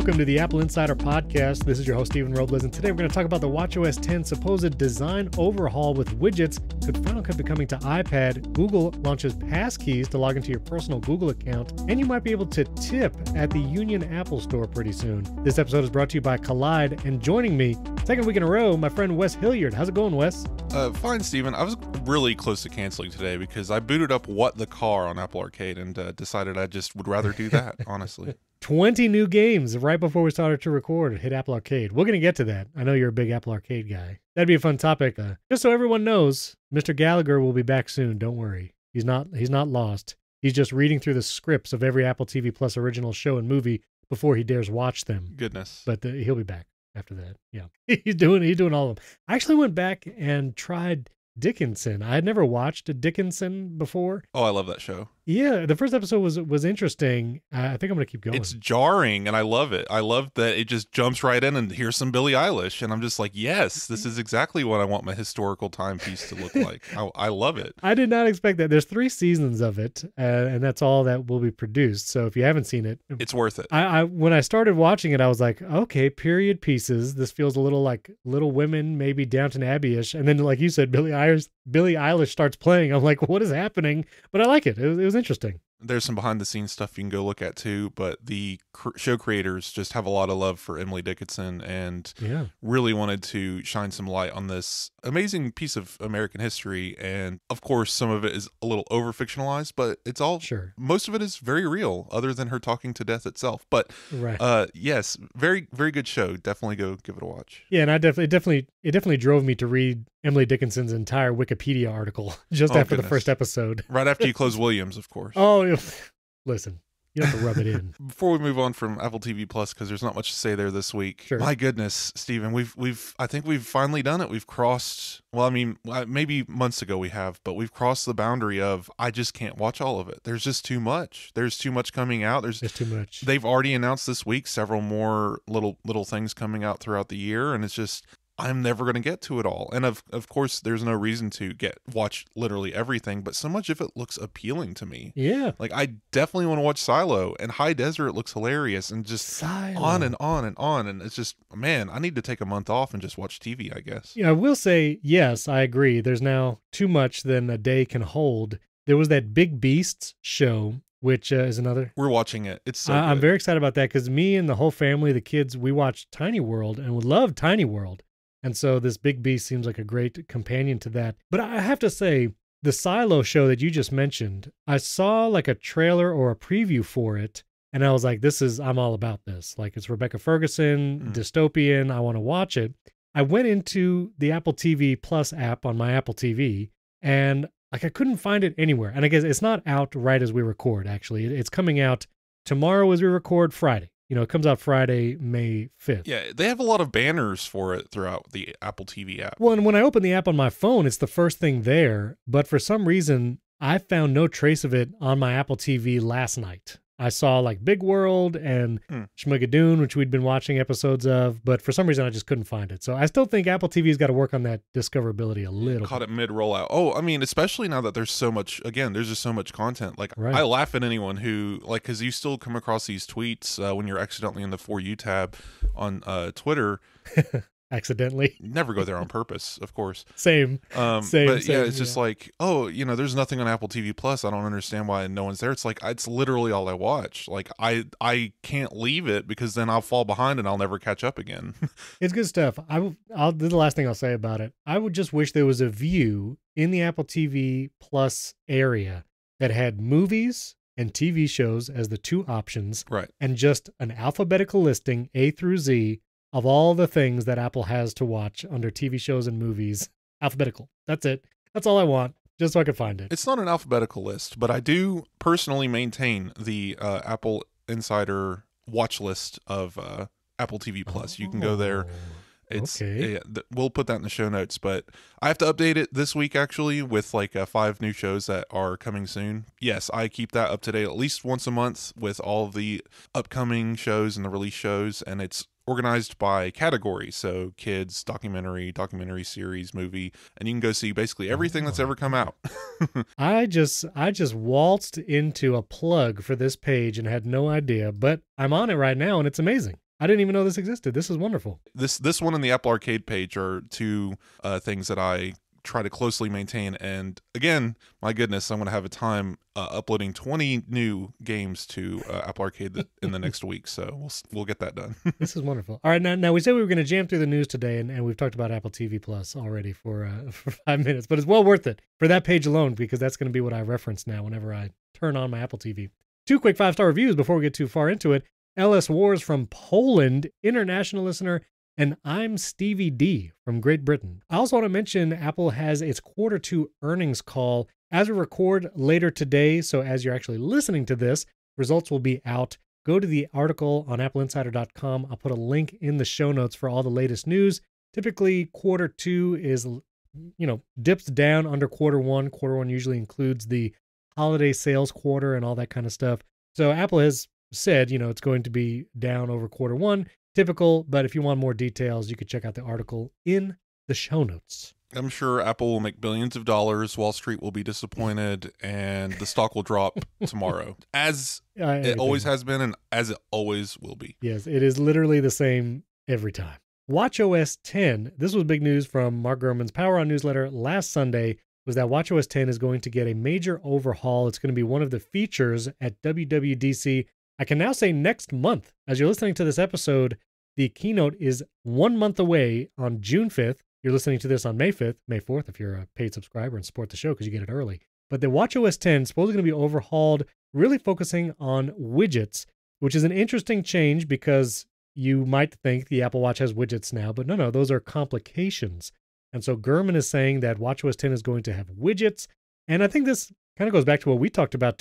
Welcome to the Apple Insider Podcast. This is your host, Stephen Robles, and today we're going to talk about the watchOS 10 supposed design overhaul with widgets. Could Final Cut be coming to iPad? Google launches Passkeys to log into your personal Google account, and you might be able to tip at the Union Apple Store pretty soon. This episode is brought to you by Collide, and joining me, second week in a row, my friend Wes Hilliard. How's it going, Wes? Fine, Stephen. I was really close to canceling today because I booted up What the Car on Apple Arcade and decided I just would rather do that, honestly. 20 new games right before we started to record hit Apple Arcade. We're going to get to that. I know you're a big Apple Arcade guy. That'd be a fun topic. Just so everyone knows, Mr. Gallagher will be back soon. Don't worry. He's not lost. He's just reading through the scripts of every Apple TV Plus original show and movie before he dares watch them. Goodness. But he'll be back after that. Yeah. He's doing all of them. I actually went back and tried Dickinson. I had never watched Dickinson before. Oh, I love that show. Yeah, the first episode was interesting. I think I'm going to keep going. It's jarring, and I love it. I love that it just jumps right in, and here's some Billie Eilish, and I'm just like, yes, this is exactly what I want my historical timepiece to look like. I love it. I did not expect that. There's 3 seasons of it, and that's all that will be produced. So if you haven't seen it, it's worth it. When I started watching it, I was like, okay, period pieces. This feels a little like Little Women, maybe Downton Abbey-ish. And then, like you said, Billie Eilish starts playing. I'm like, what is happening? But I like it. It was interesting. There's some behind the scenes stuff you can go look at too, but the show creators just have a lot of love for Emily Dickinson and really wanted to shine some light on this amazing piece of American history. And of course, some of it is a little over fictionalized, but it's all most of it is very real, other than her talking to death itself. But yes, very, very good show. Definitely go give it a watch. Yeah, and it definitely drove me to read Emily Dickinson's entire Wikipedia article just after the first episode. Right after you close Williams, of course. Oh, listen, you have to rub it in. Before we move on from Apple TV Plus, because there's not much to say there this week. Sure. My goodness, Stephen, I think we've finally done it. We've crossed, well, I mean, maybe months ago we have, but we've crossed the boundary of, I just can't watch all of it. There's just too much. There's too much coming out. There's too much. They've already announced this week several more little things coming out throughout the year, and it's just, I'm never going to get to it all. And of course, there's no reason to watch literally everything, but so much of it looks appealing to me. Yeah. Like, I definitely want to watch Silo, and High Desert looks hilarious, and just on and on and on. And it's just, man, I need to take a month off and just watch TV, I guess. Yeah, I will say, yes, I agree. There's now too much than a day can hold. There was that Big Beasts show, which is another. We're watching it. It's so I'm very excited about that because me and the whole family, the kids, we watched Tiny World and we love Tiny World. And so this Big Beast seems like a great companion to that. But I have to say, the Silo show that you just mentioned, I saw like a trailer or a preview for it, and I was like, I'm all about this. Like, it's Rebecca Ferguson, dystopian, I want to watch it. I went into the Apple TV Plus app on my Apple TV, and like I couldn't find it anywhere. And I guess it's not out right as we record, actually. It's coming out tomorrow as we record, Friday. You know, it comes out Friday, May 5th. Yeah, they have a lot of banners for it throughout the Apple TV app. Well, and when I open the app on my phone, it's the first thing there. But for some reason, I found no trace of it on my Apple TV last night. I saw like Big World and Schmigadoon, which we'd been watching episodes of, but for some reason I just couldn't find it. So I still think Apple TV's got to work on that discoverability a little. Caught it mid-rollout. Oh, I mean, especially now that there's so much, again, there's just so much content. Like, I laugh at anyone who, like, because you still come across these tweets when you're accidentally in the For You tab on Twitter. Accidentally. Never go there on purpose, of course. Same. But yeah, it's just like, oh, you know, there's nothing on Apple TV Plus. I don't understand why no one's there. It's like, it's literally all I watch. Like, I can't leave it because then I'll fall behind and I'll never catch up again. It's good stuff. I'll do the last thing I'll say about it. I would just wish there was a view in the Apple TV Plus area that had movies and TV shows as the 2 options. Right. And just an alphabetical listing, A through Z, of all the things that Apple has to watch under TV shows and movies. Alphabetical. That's it. That's all I want, just so I can find it. It's not an alphabetical list, but I do personally maintain the Apple Insider watch list of Apple TV Plus. You can go there. It's okay. We'll put that in the show notes, but I have to update it this week actually with like 5 new shows that are coming soon. Yes, I keep that up to date at least once a month with all of the upcoming shows and the release shows, and it's organized by category. So kids, documentary series, movie, and you can go see basically everything that's ever come out. I just waltzed into a plug for this page and had no idea, but I'm on it right now and it's amazing. I didn't even know this existed. This is wonderful. This one and the Apple Arcade page are two things that I try to closely maintain. And again, my goodness, I'm going to have a time uploading 20 new games to Apple Arcade in the next week. So we'll get that done. This is wonderful. All right, now we said we were going to jam through the news today, and we've talked about Apple TV Plus already for 5 minutes, but it's well worth it for that page alone, because that's going to be what I reference now whenever I turn on my Apple TV. 2 quick 5-star reviews before we get too far into it. LS Wars from Poland, international listener, and I'm Stevie D from Great Britain. I also want to mention Apple has its Q2 earnings call as we record later today. So as you're actually listening to this, results will be out. Go to the article on AppleInsider.com. I'll put a link in the show notes for all the latest news. Typically, Q2 is, dips down under Q1. Q1 usually includes the holiday sales quarter and all that kind of stuff. So Apple has said, it's going to be down over Q1. Typical, but if you want more details, you could check out the article in the show notes. I'm sure Apple will make billions of dollars, Wall Street will be disappointed, and the stock will drop tomorrow, as it always has been and as it always will be. Yes, it is literally the same every time. watchOS 10, this was big news from Mark Gurman's Power On newsletter last Sunday, was that watchOS 10 is going to get a major overhaul. It's going to be one of the features at WWDC. I can now say next month. As you're listening to this episode, the keynote is 1 month away on June 5th. You're listening to this on May 5th, May 4th, if you're a paid subscriber and support the show because you get it early. But the watchOS 10 is supposedly going to be overhauled, really focusing on widgets, which is an interesting change because you might think the Apple Watch has widgets now, but no, those are complications. And so Gurman is saying that watchOS 10 is going to have widgets. And I think this kind of goes back to what we talked about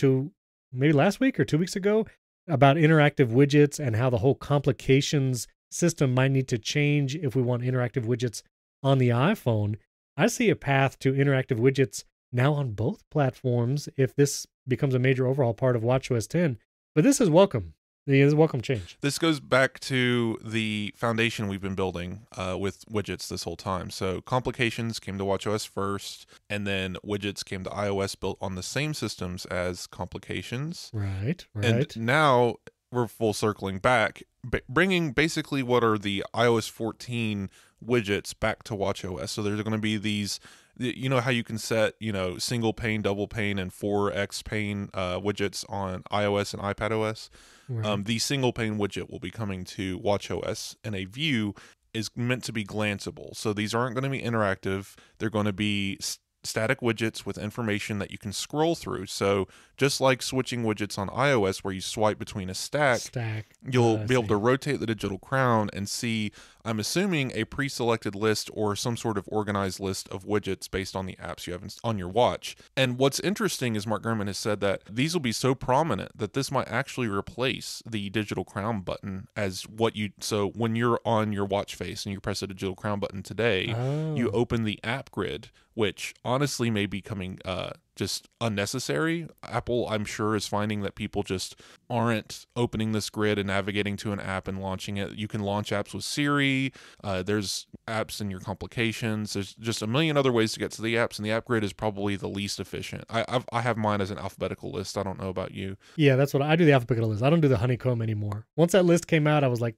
maybe last week or 2 weeks ago, about interactive widgets and how the whole complications system might need to change if we want interactive widgets on the iPhone. I see a path to interactive widgets now on both platforms if this becomes a major overhaul part of watchOS 10. But this is welcome. It is a welcome change. This goes back to the foundation we've been building with widgets this whole time. So complications came to watchOS first, and then widgets came to iOS, built on the same systems as complications. Right. And now we're full circling back, bringing basically what are the iOS 14 widgets back to watchOS. So there's going to be these, how you can set, single pane, double pane, and 4x pane widgets on iOS and iPadOS. Right. The single pane widget will be coming to watchOS, and a view is meant to be glanceable. So these aren't going to be interactive. They're going to be static widgets with information that you can scroll through. So just like switching widgets on iOS where you swipe between a stack, you'll be able to rotate the digital crown and see, I'm assuming, a pre-selected list or some sort of organized list of widgets based on the apps you have on your watch. And what's interesting is Mark Gurman has said that these will be so prominent that this might actually replace the digital crown button as so when you're on your watch face and you press the digital crown button today, you open the app grid, which honestly may be becoming just unnecessary. Apple, I'm sure, is finding that people just aren't opening this grid and navigating to an app and launching it. You can launch apps with Siri. There's apps in your complications. There's just a million other ways to get to the apps, and the app grid is probably the least efficient. I have mine as an alphabetical list. I don't know about you. Yeah, that's what I do, the alphabetical list. I don't do the honeycomb anymore. Once that list came out, I was like,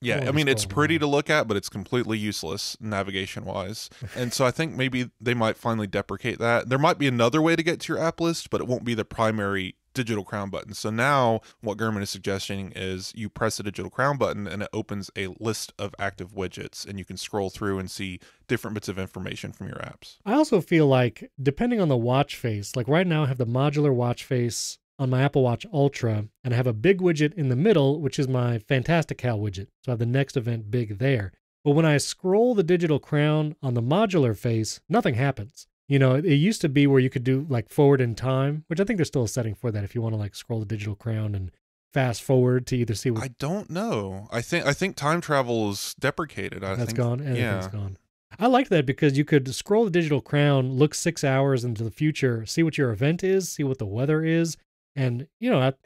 Yeah, I mean, it's pretty to look at, but it's completely useless navigation-wise. And so I think maybe they might finally deprecate that. There might be another way to get to your app list, but it won't be the primary digital crown button. So now what Gurman is suggesting is you press the digital crown button and it opens a list of active widgets, and you can scroll through and see different bits of information from your apps. I also feel like, depending on the watch face, like right now I have the modular watch face on my Apple Watch Ultra, and I have a big widget in the middle, which is my Fantastical widget. So I have the next event big there. But when I scroll the digital crown on the modular face, nothing happens. It used to be where you could do like forward in time, which I think there's still a setting for that if you want to like scroll the digital crown and fast forward to either see what... I don't know. I think time travel is deprecated. That's gone? Everything's gone. I liked that because you could scroll the digital crown, look 6 hours into the future, see what your event is, see what the weather is, And,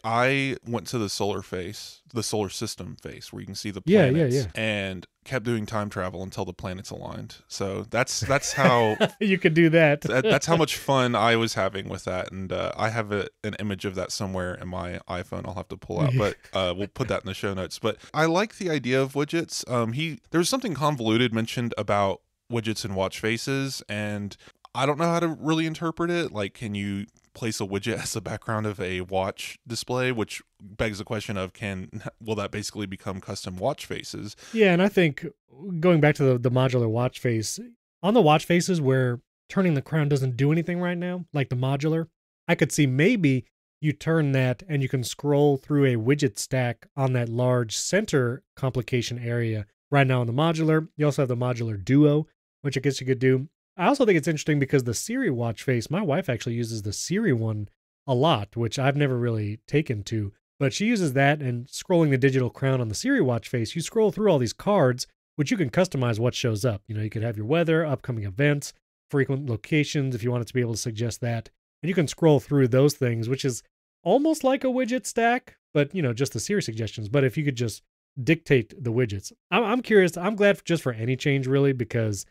I went to the solar system face, where you can see the yeah, planets, and kept doing time travel until the planets aligned. So that's how you could do that. that's how much fun I was having with that. And I have an image of that somewhere in my iPhone. I'll have to pull out, but we'll put that in the show notes. But I like the idea of widgets. There was something convoluted mentioned about widgets and watch faces, and I don't know how to really interpret it. Like, can you place a widget as the background of a watch display, which begs the question of will that basically become custom watch faces? Yeah, and I think going back to the modular watch face, on the watch faces where turning the crown doesn't do anything right now, like the modular, I could see maybe you turn that and you can scroll through a widget stack on that large center complication area. Right now on the modular, you also have the modular duo, which I guess you could do. I also think it's interesting because the Siri watch face, my wife actually uses the Siri one a lot, which I've never really taken to, but she uses that, and scrolling the digital crown on the Siri watch face, you scroll through all these cards, which you can customize what shows up. You could have your weather, upcoming events, frequent locations, if you wanted to be able to suggest that. And you can scroll through those things, which is almost like a widget stack, but, just the Siri suggestions. But if you could just dictate the widgets, I'm curious. I'm glad just for any change, really, because,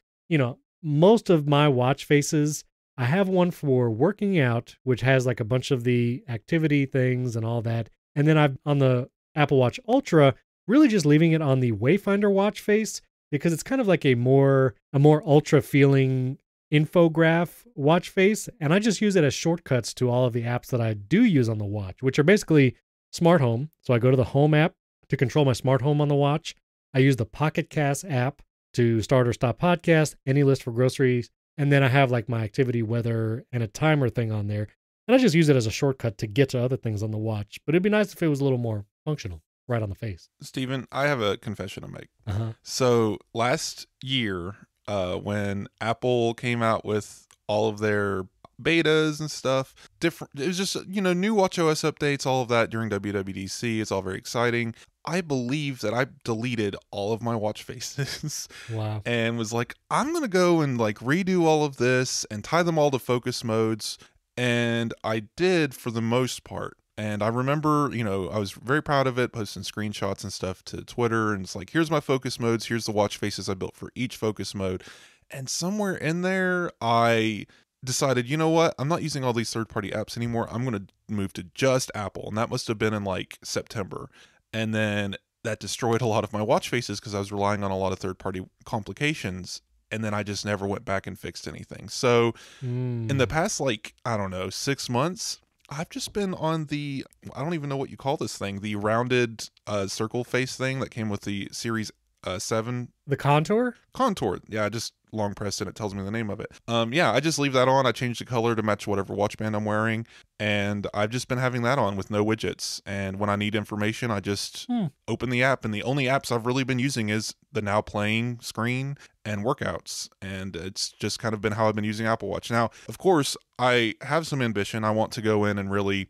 most of my watch faces, I have one for working out, which has like a bunch of the activity things and all that. And then I've on the Apple Watch Ultra, really just leaving it on the Wayfinder watch face because it's kind of like a more ultra feeling infograph watch face. And I just use it as shortcuts to all of the apps that I do use on the watch, which are basically smart home. So I go to the home app to control my smart home on the watch. I use the Pocket Cast app to start or stop podcast, any list for groceries, and then I have like my activity, weather, and a timer thing on there. And I just use it as a shortcut to get to other things on the watch. But it'd be nice if it was a little more functional right on the face. Stephen, I have a confession to make. Uh-huh. So last year, when Apple came out with all of their betas and stuff, it was just, new watchOS updates, all of that during WWDC. It's all very exciting. I believe that I deleted all of my watch faces. Wow. And was like, I'm going to go and like redo all of this and tie them all to focus modes. And I did for the most part. And I remember, I was very proud of it, posting screenshots and stuff to Twitter. And it's like, here's my focus modes. Here's the watch faces I built for each focus mode. And somewhere in there, I decided, you know what? I'm not using all these third-party apps anymore. I'm going to move to just Apple. And that must have been in like September. And then that destroyed a lot of my watch faces because I was relying on a lot of third-party complications. And then I just never went back and fixed anything. So in the past, 6 months, I've just been on I don't even know what you call this thing, the rounded circle face thing that came with the Series 7. The contour? Contour. Yeah, I just long pressed and it tells me the name of it. I just leave that on. I change the color to match whatever watch band I'm wearing. And I've just been having that on with no widgets. And when I need information, I just open the app. And the only apps I've really been using is the now playing screen and workouts. And it's just kind of been how I've been using Apple Watch. Now, of course, I have some ambition. I want to go in and really,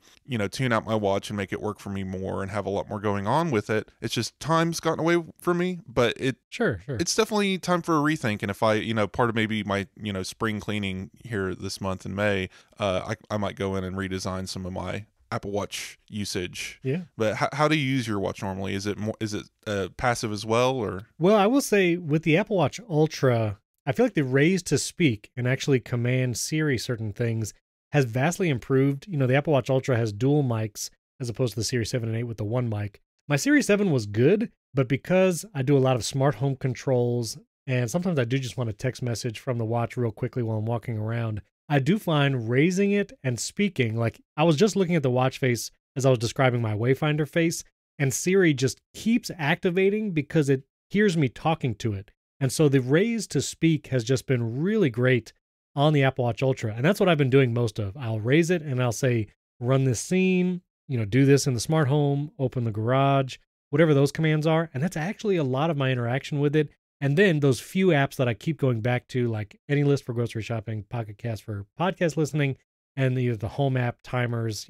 tune out my watch and make it work for me more and have a lot more going on with it. It's just time's gotten away from me, but Sure. It's definitely time for a rethink. And if I, part of maybe my, spring cleaning here this month in May, I might go in and redesign some of my Apple Watch usage. Yeah. But how do you use your watch normally? Is it passive as well, or? Well, I will say with the Apple Watch Ultra, I feel like the raise to speak and actually command Siri certain things has vastly improved. The Apple Watch Ultra has dual mics as opposed to the Series 7 and 8 with the one mic. My Series 7 was good, but because I do a lot of smart home controls and sometimes I do just want a text message from the watch real quickly while I'm walking around, I do find raising it and speaking, like I was just looking at the watch face as I was describing my Wayfinder face, and Siri just keeps activating because it hears me talking to it. And so the raise to speak has just been really great on the Apple Watch Ultra. And that's what I've been doing most of. I'll raise it and I'll say, run this scene, do this in the smart home, open the garage, whatever those commands are. And that's actually a lot of my interaction with it. And then those few apps that I keep going back to, like Any List for grocery shopping, Pocket Cast for podcast listening, and the home app timers,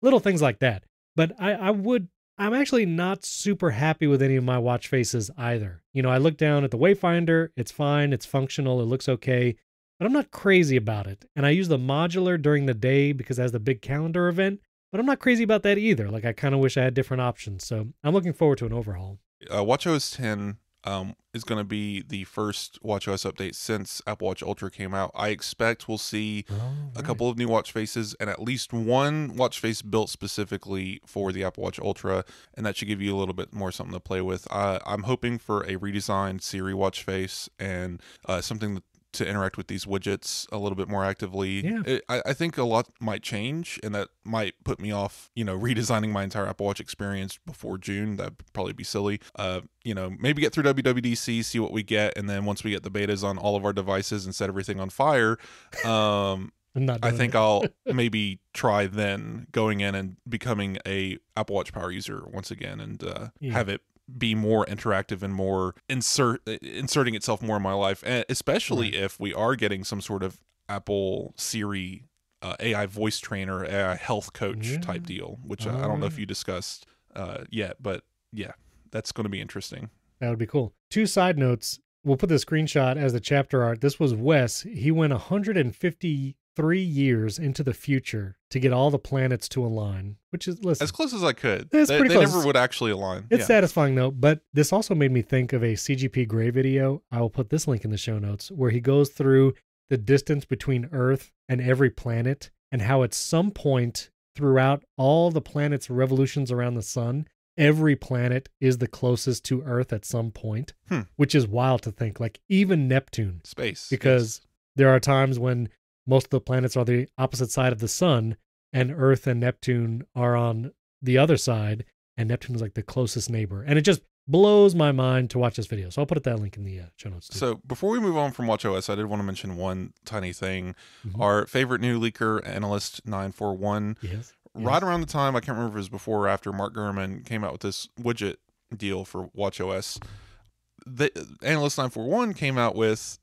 little things like that. But I'm actually not super happy with any of my watch faces either. I look down at the Wayfinder, it's fine, it's functional, it looks okay, but I'm not crazy about it. And I use the modular during the day because it has the big calendar event. but I'm not crazy about that either. Like, I kind of wish I had different options. So I'm looking forward to an overhaul. watchOS 10 is going to be the first watchOS update since Apple Watch Ultra came out. I expect we'll see a couple of new watch faces and at least one watch face built specifically for the Apple Watch Ultra, and that should give you a little bit more something to play with. I'm hoping for a redesigned Siri watch face and something to interact with these widgets a little bit more actively. Yeah. I think a lot might change, and that might put me off, redesigning my entire Apple Watch experience before June. That'd probably be silly. Maybe get through WWDC, see what we get, and then once we get the betas on all of our devices and set everything on fire, I think I'll maybe try then going in and becoming a Apple Watch Power user once again, and have it be more interactive and more inserting itself more in my life, and especially if we are getting some sort of Apple Siri AI voice trainer, AI health coach type deal, which I don't know if you discussed yet, but yeah, that's going to be interesting. That would be cool. 2 side notes. We'll put the screenshot as the chapter art. This was Wes. He went 153 years into the future to get all the planets to align, which is, listen, as close as I could. It's pretty close. Never would actually align. It's satisfying though, but this also made me think of a CGP Grey video. I will put this link in the show notes, where he goes through the distance between Earth and every planet and how at some point throughout all the planet's revolutions around the sun, every planet is the closest to Earth at some point, which is wild to think. Like even Neptune. Space. Because there are times when most of the planets are the opposite side of the sun, and Earth and Neptune are on the other side, and Neptune is like the closest neighbor. And it just blows my mind to watch this video. So I'll put that link in the show notes too. So before we move on from watchOS, I did want to mention one tiny thing. Our favorite new leaker, Analyst 941, right around the time, I can't remember if it was before or after, Mark Gurman came out with this widget deal for watchOS. The Analyst 941 came out with...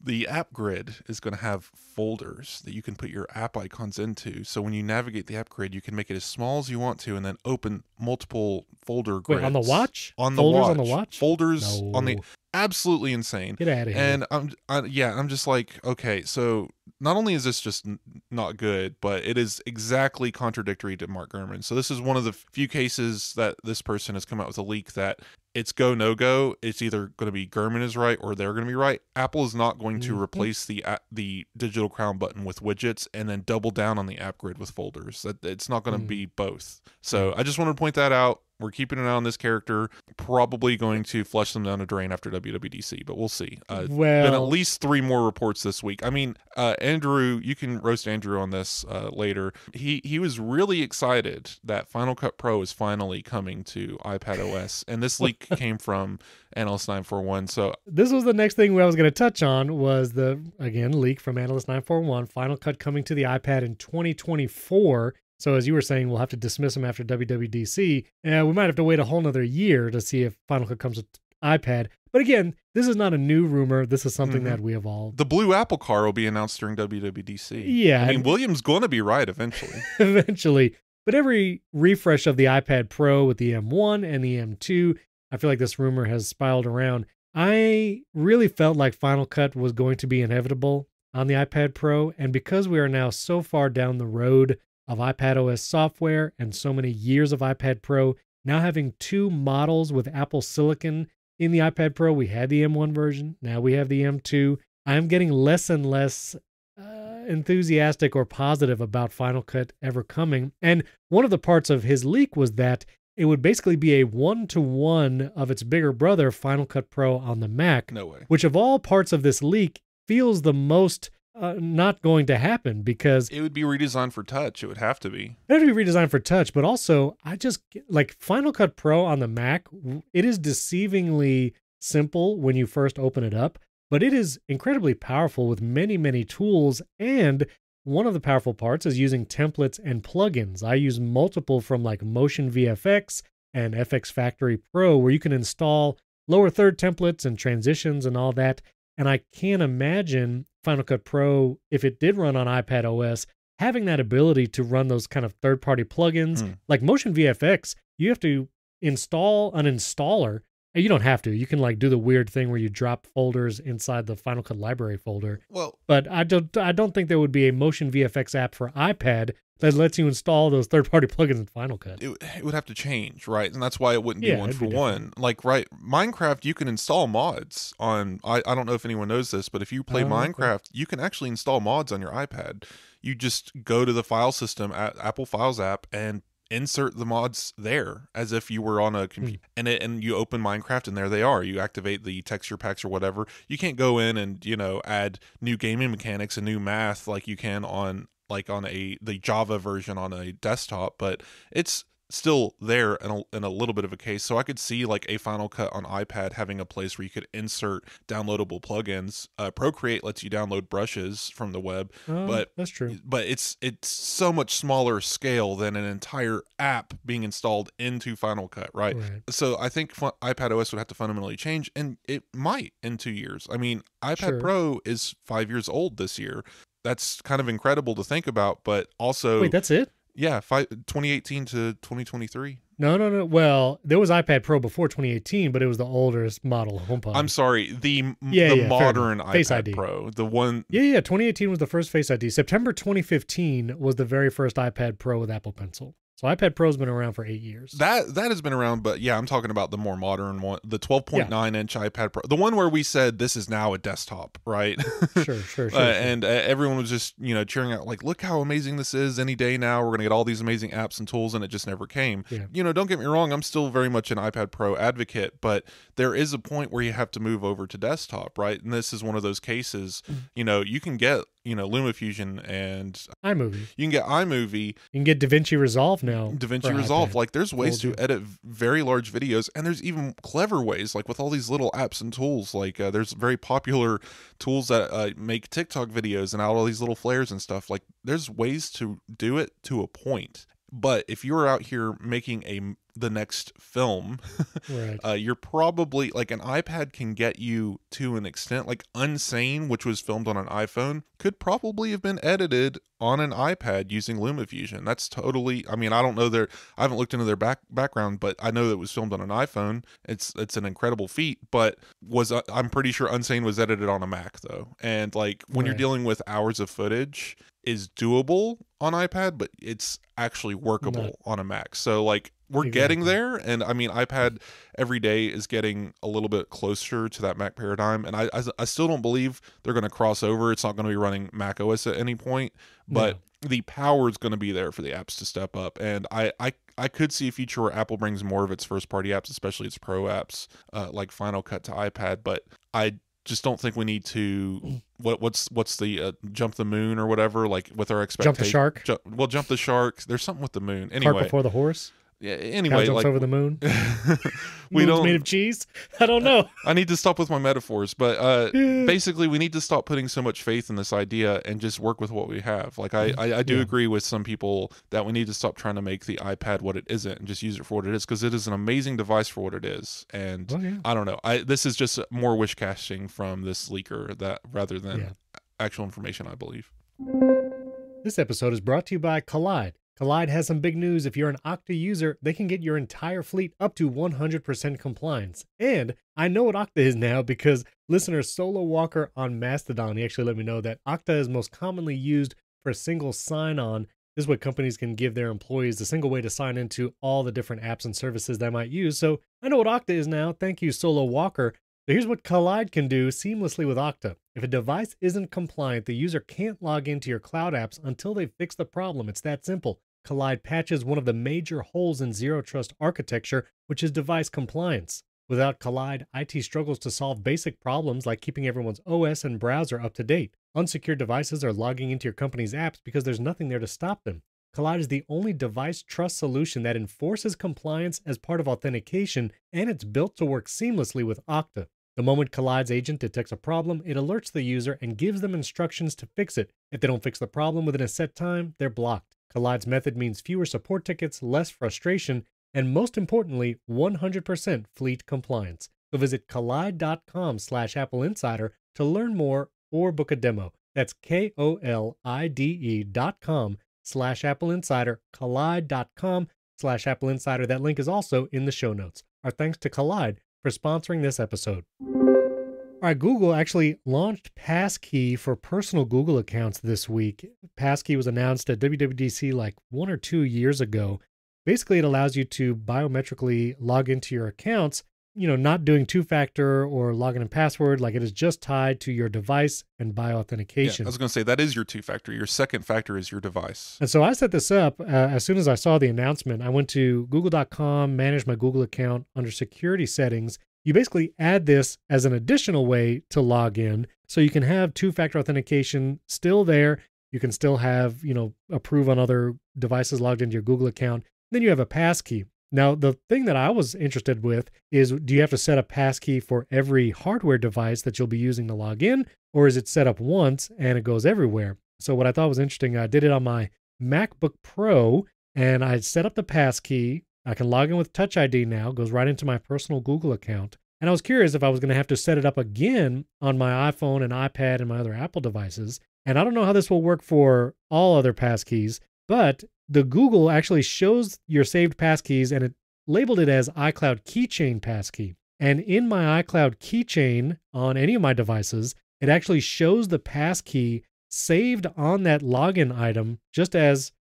The app grid is going to have folders that you can put your app icons into. So when you navigate the app grid, you can make it as small as you want to and then open multiple folder grids. Wait, on the watch? On the folders watch. on the watch? Folders on the... Absolutely insane. Get out of here. And I'm just like, okay, so not only is this just not good, but it is exactly contradictory to Mark Gurman. So this is one of the few cases that this person has come out with a leak that it's go, no go. It's either going to be Gurman is right or they're going to be right. Apple is not going to replace the digital crown button with widgets and then double down on the app grid with folders. It's not going to be both. So I just wanted to point that out. We're keeping an eye on this character. Probably going to flush them down the drain after WWDC, but we'll see. Been at least 3 more reports this week. I mean, Andrew, you can roast Andrew on this later. He was really excited that Final Cut Pro is finally coming to iPadOS, and this leak came from Analyst 941. So this was the next thing I was going to touch on, was the, again, leak from Analyst 941, Final Cut coming to the iPad in 2024. So as you were saying, we'll have to dismiss them after WWDC. We might have to wait a whole nother year to see if Final Cut comes to iPad. But again, this is not a new rumor. This is something that we evolved. The blue Apple car will be announced during WWDC. Yeah. I mean, William's going to be right eventually. Eventually. But every refresh of the iPad Pro with the M1 and the M2, I feel like this rumor has spiraled around. I really felt like Final Cut was going to be inevitable on the iPad Pro. And because we are now so far down the road of iPadOS software and so many years of iPad Pro, now having 2 models with Apple Silicon in the iPad Pro. We had the M1 version, now we have the M2. I'm getting less and less enthusiastic or positive about Final Cut ever coming. And one of the parts of his leak was that it would basically be a 1-to-1 of its bigger brother, Final Cut Pro, on the Mac. No way. Which of all parts of this leak feels the most not going to happen, because it would be redesigned for touch. It would have to be. It would be redesigned for touch, but also I just like Final Cut Pro on the Mac. It is deceivingly simple when you first open it up, but it is incredibly powerful with many, many tools. And one of the powerful parts is using templates and plugins. I use multiple from like Motion VFX and FX Factory Pro, where you can install lower third templates and transitions and all that. And I can't imagine Final Cut Pro, if it did run on iPadOS, having that ability to run those kind of third-party plugins. Like Motion VFX, you have to install an installer You don't have to. You can like do the weird thing where you drop folders inside the Final Cut library folder. Well, but I don't think there would be a motion VFX app for iPad that lets you install those third-party plugins in Final Cut. It would have to change, right? And that's why it wouldn't be one for one. Like, right, Minecraft, you can install mods on, I don't know if anyone knows this, but if you play Minecraft, you can actually install mods on your iPad. You just go to the file system at Apple Files app and insert the mods there as if you were on a computer, and you open Minecraft and there they are. You activate the texture packs or whatever. You can't go in and, you know, add new gaming mechanics and new math like you can on the Java version on a desktop, but it's still there in a little bit of a case. So I could see like a Final Cut on iPad having a place where you could insert downloadable plugins. Procreate lets you download brushes from the web, but that's true. But it's so much smaller scale than an entire app being installed into Final Cut, right? So I think iPad OS would have to fundamentally change, and it might in 2 years. I mean, iPad Pro is 5 years old this year. That's kind of incredible to think about, but also... Wait, that's it? Yeah, 2018 to 2023. No. Well, there was iPad Pro before 2018, but it was the oldest model HomePod. I'm sorry, the modern iPad Face ID. Pro, the one... Yeah, 2018 was the first Face ID. September 2015 was the very first iPad Pro with Apple Pencil. So iPad Pro's been around for 8 years. That has been around, but yeah, I'm talking about the more modern one, the 12.9-inch iPad Pro, the one where we said this is now a desktop, right? Sure. And everyone was just, you know, cheering out like, look how amazing this is. Any day now, we're gonna get all these amazing apps and tools, and it just never came. Yeah. You know, don't get me wrong, I'm still very much an iPad Pro advocate, but there is a point where you have to move over to desktop, right? And this is one of those cases. You know, you can get, you know, LumaFusion and iMovie. You can get iMovie. You can get DaVinci Resolve now. DaVinci Resolve. Like, there's ways to edit very large videos, and there's even clever ways, like with all these little apps and tools. Like, there's very popular tools that make TikTok videos and all these little flares and stuff. Like, there's ways to do it to a point. But if you're out here making the next film, you're probably like, an iPad can get you to an extent. Like Unsane, which was filmed on an iPhone, could probably have been edited on an iPad using LumaFusion. That's totally, I mean, I don't know I haven't looked into their background, but I know that it was filmed on an iPhone. It's an incredible feat, but I'm pretty sure Unsane was edited on a Mac though. And like, when you're dealing with hours of footage, is doable on iPad, but it's actually workable on a Mac. So like, we're getting there, and I mean, iPad every day is getting a little bit closer to that Mac paradigm, and I still don't believe they're going to cross over. It's not going to be running Mac OS at any point, but the power is going to be there for the apps to step up, and I could see a future where Apple brings more of its first-party apps, especially its Pro apps, like Final Cut to iPad, but I just don't think we need to what's the jump the moon or whatever, like with our expectations. Jump the shark. Jump the shark. There's something with the moon. Anyway, cart before the horse. Yeah. Anyway, cow jumps like, over the moon. We Moon's don't made of cheese. I don't know. I need to stop with my metaphors, but basically, we need to stop putting so much faith in this idea and just work with what we have. Like, I do agree with some people that we need to stop trying to make the iPad what it isn't and just use it for what it is, because it is an amazing device for what it is. And I don't know. This is just more wish casting from this leaker rather than actual information, I believe. This episode is brought to you by Collide. Collide has some big news. If you're an Okta user, they can get your entire fleet up to 100% compliance. And I know what Okta is now because listener Solo Walker on Mastodon, he actually let me know that Okta is most commonly used for a single sign-on. This is what companies can give their employees, a single way to sign into all the different apps and services they might use. So I know what Okta is now. Thank you, Solo Walker. So here's what Collide can do seamlessly with Okta. If a device isn't compliant, the user can't log into your cloud apps until they fix the problem. It's that simple. Collide patches one of the major holes in Zero Trust architecture, which is device compliance. Without Collide, IT struggles to solve basic problems like keeping everyone's OS and browser up to date. Unsecured devices are logging into your company's apps because there's nothing there to stop them. Collide is the only device trust solution that enforces compliance as part of authentication, and it's built to work seamlessly with Okta. The moment Collide's agent detects a problem, it alerts the user and gives them instructions to fix it. If they don't fix the problem within a set time, they're blocked. Collide's method means fewer support tickets, less frustration, and most importantly, 100% fleet compliance. So visit collide.com/AppleInsider to learn more or book a demo. That's KOLIDE.com/AppleInsider, collide.com/AppleInsider. That link is also in the show notes. Our thanks to Collide for sponsoring this episode. All right, Google actually launched Passkey for personal Google accounts this week. Passkey was announced at WWDC like 1 or 2 years ago. Basically, it allows you to biometrically log into your accounts, not doing two-factor or login and password. Like, it is just tied to your device and bioauthentication. Yeah, I was going to say, that is your two-factor. Your second factor is your device. And so I set this up as soon as I saw the announcement. I went to google.com, managed my Google account under security settings. You basically add this as an additional way to log in. So you can have two-factor authentication still there. You can still have, approve on other devices logged into your Google account. Then you have a passkey. Now, the thing that I was interested with is, do you have to set a passkey for every hardware device that you'll be using to log in, or is it set up once and it goes everywhere? So what I thought was interesting, I did it on my MacBook Pro, and I set up the passkey. I can log in with Touch ID now, goes right into my personal Google account. And I was curious if I was going to have to set it up again on my iPhone and iPad and my other Apple devices. And I don't know how this will work for all other passkeys, but the Google actually shows your saved passkeys, and it labeled it as iCloud Keychain Passkey. And in my iCloud Keychain on any of my devices, it actually shows the passkey saved on that login item just as,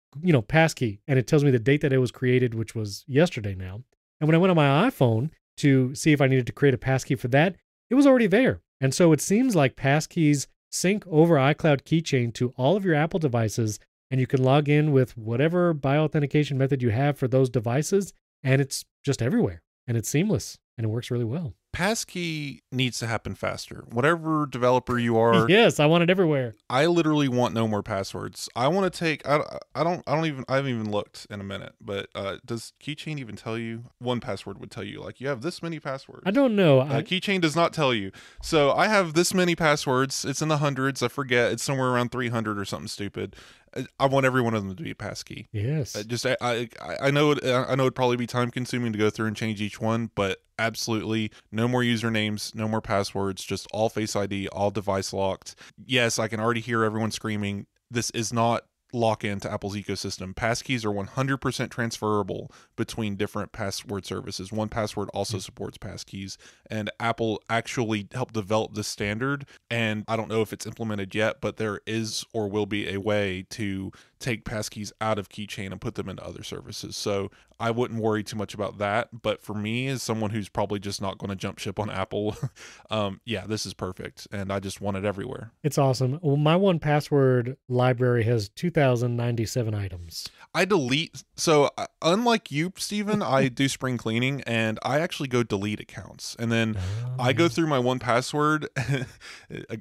passkey. And it tells me the date that it was created, which was yesterday now. And when I went on my iPhone to see if I needed to create a passkey for that, it was already there. And so it seems like passkeys sync over iCloud Keychain to all of your Apple devices, and you can log in with whatever bioauthentication method you have for those devices, and it's just everywhere, and it's seamless, and it works really well. Passkey needs to happen faster. Whatever developer you are. Yes, I want it everywhere. I literally want no more passwords. I want to take, I haven't even looked in a minute, but does Keychain even tell you? One password would tell you, like, you have this many passwords. I don't know. Keychain does not tell you. So I have this many passwords. It's in the hundreds. I forget. It's somewhere around 300 or something stupid. I want every one of them to be passkey. Yes. I know it'd probably be time consuming to go through and change each one, but absolutely no more usernames, no more passwords, just all Face ID, all device locked. Yes, I can already hear everyone screaming, this is not lock into Apple's ecosystem. Passkeys are 100% transferable between different password services. 1Password also supports passkeys, and Apple actually helped develop this standard, and I don't know if it's implemented yet, but there is or will be a way to take passkeys out of Keychain and put them into other services. So I wouldn't worry too much about that. But for me, as someone who's probably just not going to jump ship on Apple, this is perfect. And I just want it everywhere. It's awesome. Well, my 1Password library has 2,097 items. I delete. So unlike you, Stephen, I do spring cleaning, and I actually go delete accounts. And then I go through my 1Password,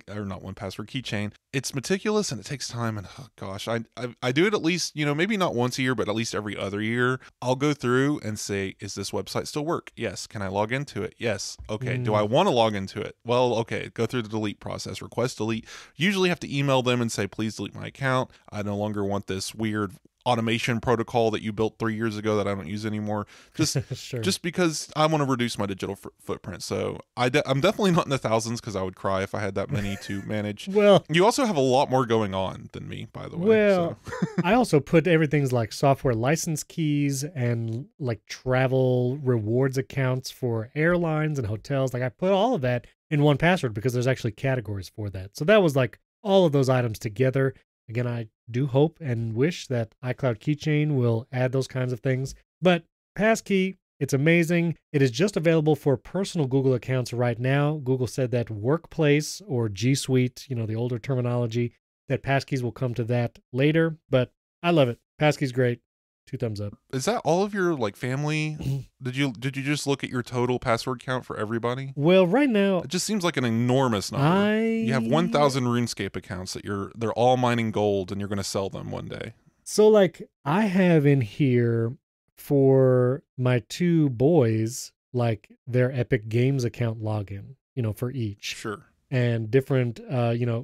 or not 1Password, Keychain. It's meticulous and it takes time. And oh gosh, I do it at least, maybe not once a year, but at least every other year. I'll go through and say, is this website still work? Yes. Can I log into it? Yes. Okay. Do I want to log into it? Well, okay. Go through the delete process, request delete. Usually have to email them and say, please delete my account. I no longer want this weird automation protocol that you built 3 years ago that I don't use anymore, just sure. Just because I want to reduce my digital footprint. So I'm definitely not in the thousands, because I would cry if I had that many to manage. Well, you also have a lot more going on than me, by the way. Well, so. I also put everything's like software license keys and like travel rewards accounts for airlines and hotels. Like I put all of that in 1Password because there's actually categories for that. So that was like all of those items together. Again, I do hope and wish that iCloud Keychain will add those kinds of things. But Passkey, it's amazing. It is just available for personal Google accounts right now. Google said that Workplace or G Suite, the older terminology, that passkeys will come to that later. But I love it. Passkey's great. 2 thumbs up. Is that all of your family? Did you just look at your total password count for everybody? Well, right now it just seems like an enormous number. You have 1,000 RuneScape accounts that they're all mining gold, and you're going to sell them one day. So like I have in here for my 2 boys, like their Epic Games account login, for each. Sure. And different,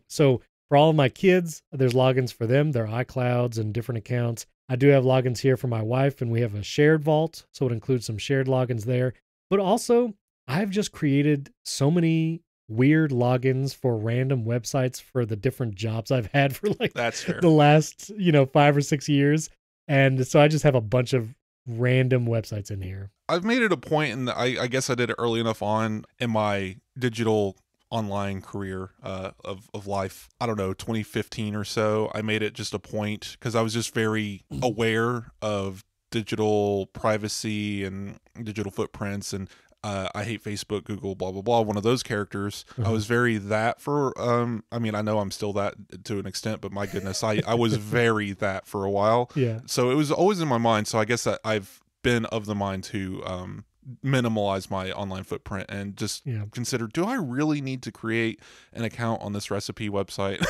so for all of my kids, there's logins for them, their iClouds and different accounts. I do have logins here for my wife, and we have a shared vault, so it includes some shared logins there. But also, I've just created so many weird logins for random websites for the different jobs I've had for like That's fair. The last, 5 or 6 years. And so I just have a bunch of random websites in here. I've made it a point, and I guess I did it early enough on in my digital online career of life. I don't know, 2015 or so. I made it just a point because I was just very aware of digital privacy and digital footprints, and I hate Facebook, Google, blah blah blah. One of those characters. I was very that for. I mean, I know I'm still that to an extent, but my goodness, I was very that for a while. Yeah. So it was always in my mind. So I guess that I've been of the mind to minimize my online footprint and just consider, do I really need to create an account on this recipe website?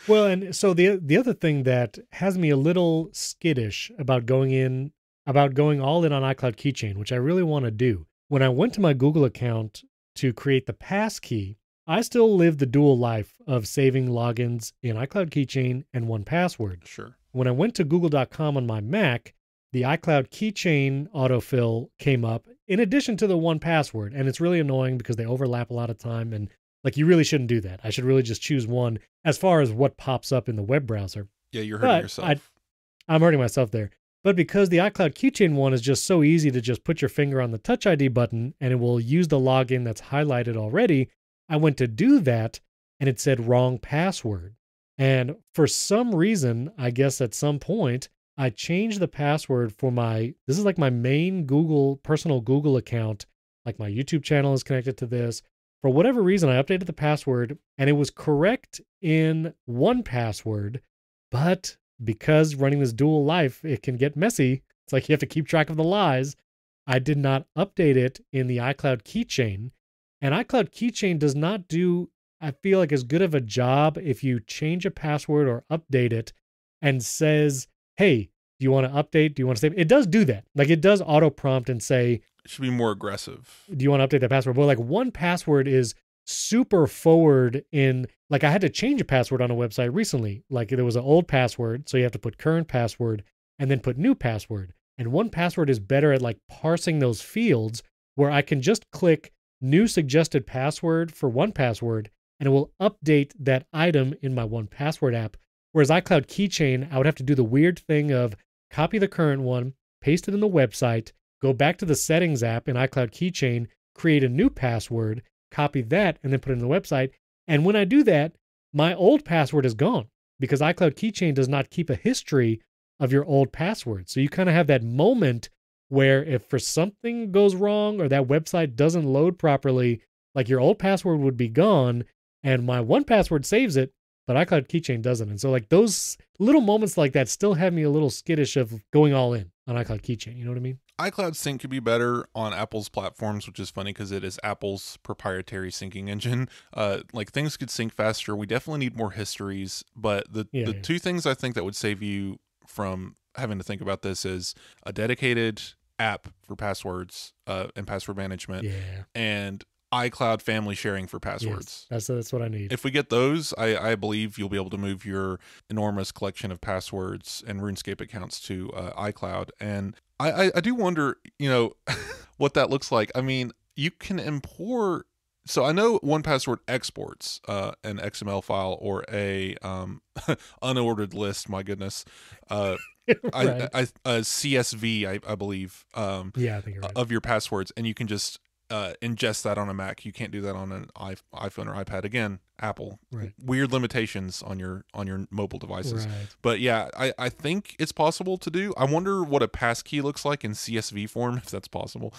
Well, and so the other thing that has me a little skittish about going all in on iCloud Keychain, which I really want to do. When I went to my Google account to create the Passkey, I still live the dual life of saving logins in iCloud Keychain and 1Password. Sure. When I went to google.com on my Mac, the iCloud Keychain autofill came up in addition to the 1Password. And it's really annoying because they overlap a lot of time. And like, you really shouldn't do that. I should really just choose one as far as what pops up in the web browser. Yeah, you're hurting yourself. I'm hurting myself there. But because the iCloud Keychain one is just so easy to just put your finger on the Touch ID button and it will use the login that's highlighted already, I went to do that and it said wrong password. And for some reason, I guess at some point, I changed the password for this is like my main personal Google account. Like my YouTube channel is connected to this. For whatever reason, I updated the password and it was correct in 1Password, but because running this dual life, it can get messy. It's like you have to keep track of the lies. I did not update it in the iCloud Keychain. And iCloud Keychain does not do, I feel like, as good of a job if you change a password or update it and says, hey, do you want to update? Do you want to save? It does do that. Like it does auto prompt and say, it should be more aggressive. Do you want to update that password? Well, like 1Password is super forward in, like I had to change a password on a website recently. Like there was an old password, so you have to put current password and then put new password. And 1Password is better at like parsing those fields where I can just click new suggested password for 1Password and it will update that item in my 1Password app. Whereas iCloud Keychain, I would have to do the weird thing of copy the current one, paste it in the website, go back to the settings app in iCloud Keychain, create a new password, copy that, and then put it in the website. And when I do that, my old password is gone because iCloud Keychain does not keep a history of your old password. So you kind of have that moment where if for something goes wrong or that website doesn't load properly, like your old password would be gone and my 1Password saves it, but iCloud Keychain doesn't. And so like those little moments like that still have me a little skittish of going all in on iCloud Keychain. You know what I mean? iCloud Sync could be better on Apple's platforms, which is funny because it is Apple's proprietary syncing engine. Like things could sync faster. We definitely need more histories, but the two things I think that would save you from having to think about this is a dedicated app for passwords and password management and iCloud family sharing for passwords. Yes, that's what I need. If we get those, I believe you'll be able to move your enormous collection of passwords and RuneScape accounts to iCloud. And I do wonder, what that looks like. I mean, you can import. So I know 1Password exports an XML file or a unordered list. My goodness, right. a CSV, I believe. I think you're right. Of your passwords, and you can just ingest that on a Mac. You can't do that on an iPhone or iPad. Again, Apple. Right. Weird limitations on your mobile devices. Right. But yeah, I think it's possible to do. I wonder what a passkey looks like in CSV form, if that's possible.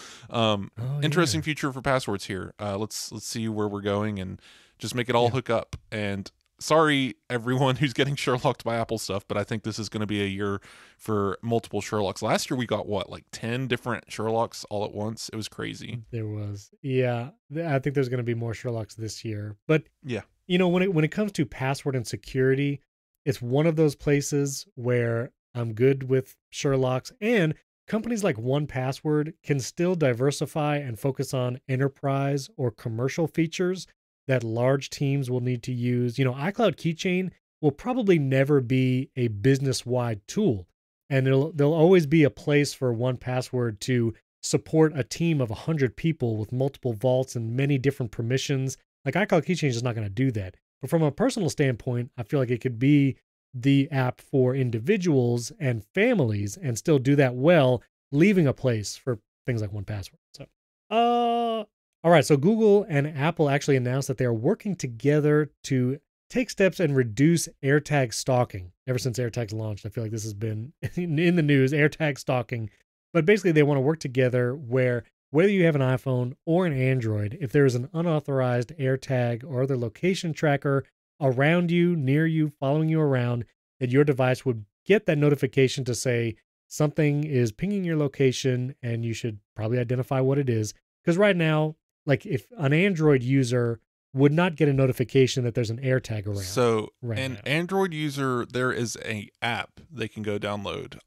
Interesting future for passwords here. Let's see where we're going and just make it all hook up. And sorry, everyone who's getting Sherlocked by Apple stuff, but I think this is going to be a year for multiple Sherlocks. Last year we got like 10 different Sherlocks all at once. It was crazy. There was. Yeah. I think there's going to be more Sherlocks this year. But yeah, when it comes to password and security, it's one of those places where I'm good with Sherlocks, and companies like 1Password can still diversify and focus on enterprise or commercial features that large teams will need to use. iCloud Keychain will probably never be a business-wide tool, and there'll always be a place for 1Password to support a team of 100 people with multiple vaults and many different permissions. Like iCloud Keychain is just not going to do that. But from a personal standpoint, I feel like it could be the app for individuals and families and still do that well, leaving a place for things like 1Password. So, all right. So Google and Apple actually announced that they are working together to take steps and reduce AirTag stalking. Ever since AirTags launched, I feel like this has been in the news, AirTag stalking. But basically, they want to work together where whether you have an iPhone or an Android, if there is an unauthorized AirTag or other location tracker around you, near you, following you around, that your device would get that notification to say something is pinging your location and you should probably identify what it is. Because right now, like if an Android user would not get a notification that there's an AirTag around. So an Android user, there is a app they can go download.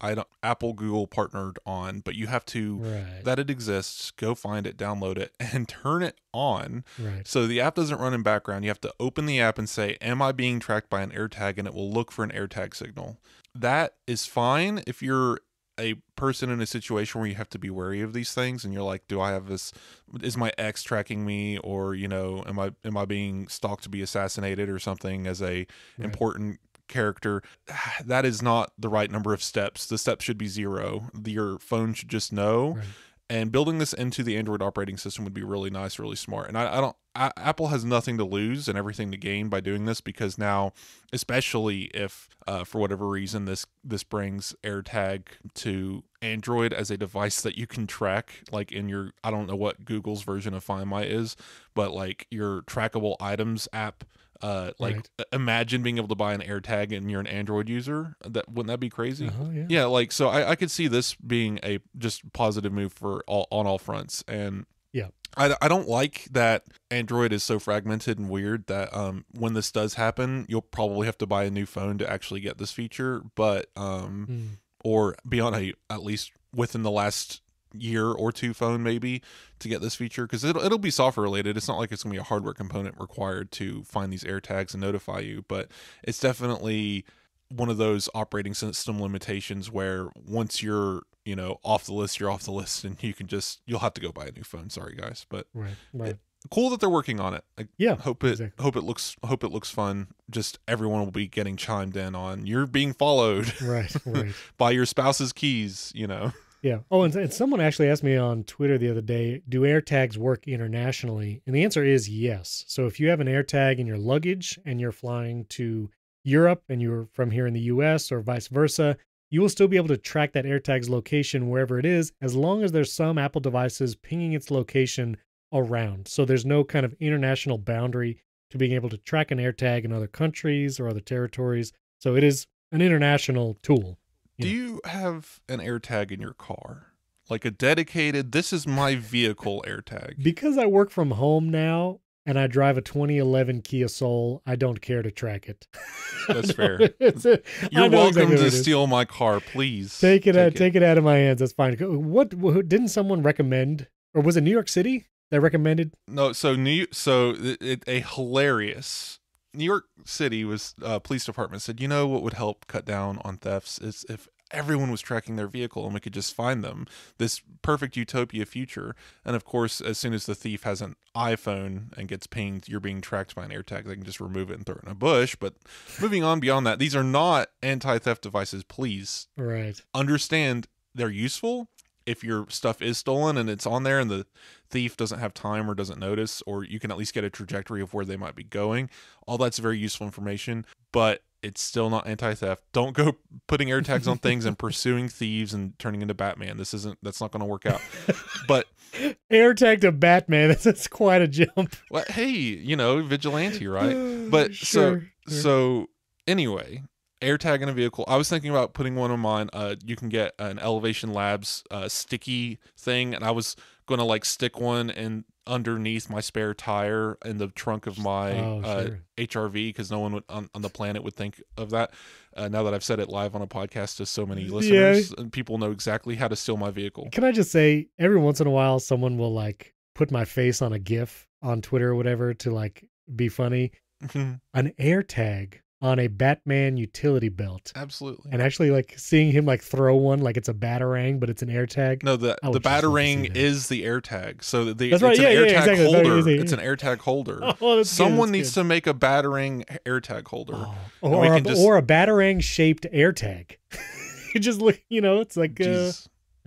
Apple, Google partnered on, but you have to, that it exists, go find it, download it, and turn it on. So the app doesn't run in background. You have to open the app and say, am I being tracked by an AirTag? And it will look for an AirTag signal. That is fine if you're a person in a situation where you have to be wary of these things and you're like, do I have this, is my ex tracking me, or, you know, am I being stalked to be assassinated or something as a important character? That is not the right number of steps. The steps should be 0. Your phone should just know. And building this into the Android operating system would be really nice, really smart. And Apple has nothing to lose and everything to gain by doing this, because now, especially if for whatever reason this brings AirTag to Android as a device that you can track, like in your, I don't know what Google's version of Find My is, but like your trackable items app. Imagine being able to buy an AirTag and you're an Android user. Wouldn't that be crazy? Yeah, like, so I could see this being a just positive move for on all fronts. And I don't like that Android is so fragmented and weird that when this does happen, you'll probably have to buy a new phone to actually get this feature, but or be on at least within the last year or 2 phone maybe to get this feature, because it'll be software related. It's not like it's gonna be a hardware component required to find these AirTags and notify you, but it's definitely one of those operating system limitations where once you're, you know, off the list, you're off the list, and you'll have to go buy a new phone. Sorry guys, but cool that they're working on it. Hope it looks fun. Just everyone will be getting chimed in on, you're being followed by your spouse's keys, you know. Yeah. Oh, and someone actually asked me on Twitter the other day, do AirTags work internationally? And the answer is yes. So if you have an AirTag in your luggage and you're flying to Europe and you're from here in the US or vice versa, you will still be able to track that AirTag's location wherever it is, as long as there's some Apple devices pinging its location around. So there's no kind of international boundary to being able to track an AirTag in other countries or other territories. So it is an international tool. Do you have an AirTag in your car? Like a dedicated, this is my vehicle AirTag? Because I work from home now and I drive a 2011 Kia Soul, I don't care to track it. That's fair. You're welcome to steal my car, please. Take it out of my hands. That's fine. What didn't someone recommend, or was it New York City that recommended? No, a hilarious New York City police department said, you know what would help cut down on thefts is if everyone was tracking their vehicle and we could just find them. This perfect utopia future. And of course, as soon as the thief has an iPhone and gets pinged, you're being tracked by an AirTag, they can just remove it and throw it in a bush. But moving on beyond that, these are not anti-theft devices. Please understand they're useful if your stuff is stolen and it's on there and the thief doesn't have time or doesn't notice, or you can at least get a trajectory of where they might be going. All that's very useful information, but it's still not anti-theft. Don't go putting AirTags on things and pursuing thieves and turning into Batman. That's not going to work out. But AirTag to Batman, that's quite a jump. Well, hey, you know, vigilante, right? But so anyway, AirTag in a vehicle. I was thinking about putting one on mine. You can get an Elevation Labs sticky thing, and I was going to like stick one in underneath my spare tire in the trunk of my HRV, because no one would on the planet would think of that. Now that I've said it live on a podcast to so many listeners, people know exactly how to steal my vehicle. Can I just say, every once in a while, someone will like put my face on a GIF on Twitter or whatever to like be funny. An AirTag on a Batman utility belt. Absolutely. And actually like seeing him like throw one like it's a Batarang, but it's an AirTag. No, the Batarang is the AirTag. So it's right. an AirTag exactly. holder. It's an AirTag holder. Someone needs to make a Batarang AirTag holder. Or a Batarang shaped AirTag. You just look, you know, it's like